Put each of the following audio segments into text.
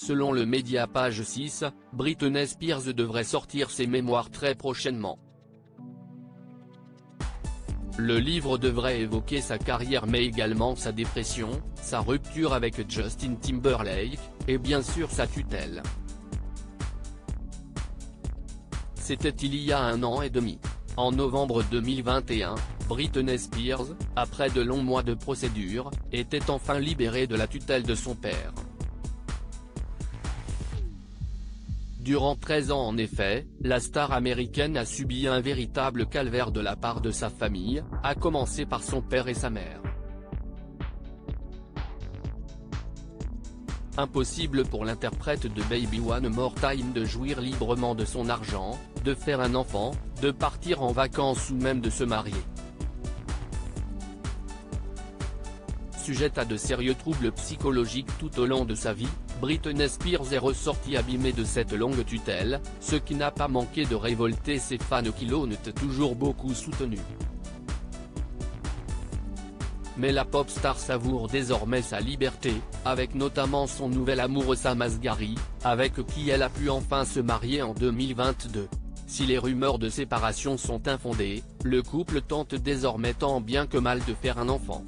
Selon le média Page 6, Britney Spears devrait sortir ses mémoires très prochainement. Le livre devrait évoquer sa carrière mais également sa dépression, sa rupture avec Justin Timberlake, et bien sûr sa tutelle. C'était il y a 1 an et demi. En novembre 2021, Britney Spears, après de longs mois de procédure, était enfin libérée de la tutelle de son père. Durant 13 ans en effet, la star américaine a subi un véritable calvaire de la part de sa famille, à commencer par son père et sa mère. Impossible pour l'interprète de Baby One More Time de jouir librement de son argent, de faire un enfant, de partir en vacances ou même de se marier. Sujette à de sérieux troubles psychologiques tout au long de sa vie, Britney Spears est ressortie abîmée de cette longue tutelle, ce qui n'a pas manqué de révolter ses fans qui l'ont toujours beaucoup soutenue. Mais la pop star savoure désormais sa liberté, avec notamment son nouvel amoureux Sam Asghari, avec qui elle a pu enfin se marier en 2022. Si les rumeurs de séparation sont infondées, le couple tente désormais tant bien que mal de faire un enfant.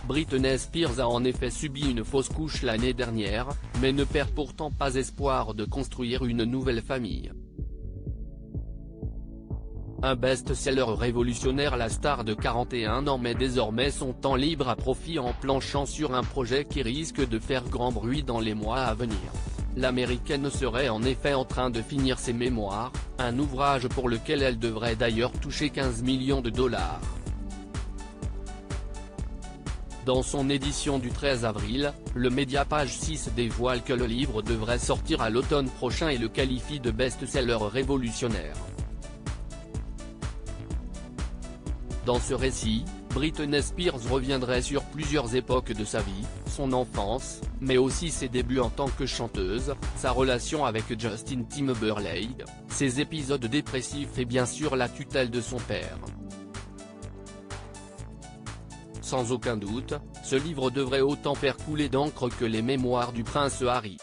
Britney Spears a en effet subi une fausse couche l'année dernière, mais ne perd pourtant pas espoir de construire une nouvelle famille. Un best-seller révolutionnaire, la star de 41 ans met désormais son temps libre à profit en planchant sur un projet qui risque de faire grand bruit dans les mois à venir. L'américaine serait en effet en train de finir ses mémoires, un ouvrage pour lequel elle devrait d'ailleurs toucher 15 millions de dollars. Dans son édition du 13 avril, le média Page 6 dévoile que le livre devrait sortir à l'automne prochain et le qualifie de best-seller révolutionnaire. Dans ce récit, Britney Spears reviendrait sur plusieurs époques de sa vie, son enfance, mais aussi ses débuts en tant que chanteuse, sa relation avec Justin Timberlake, ses épisodes dépressifs et bien sûr la tutelle de son père. Sans aucun doute, ce livre devrait autant faire couler d'encre que les mémoires du prince Harry.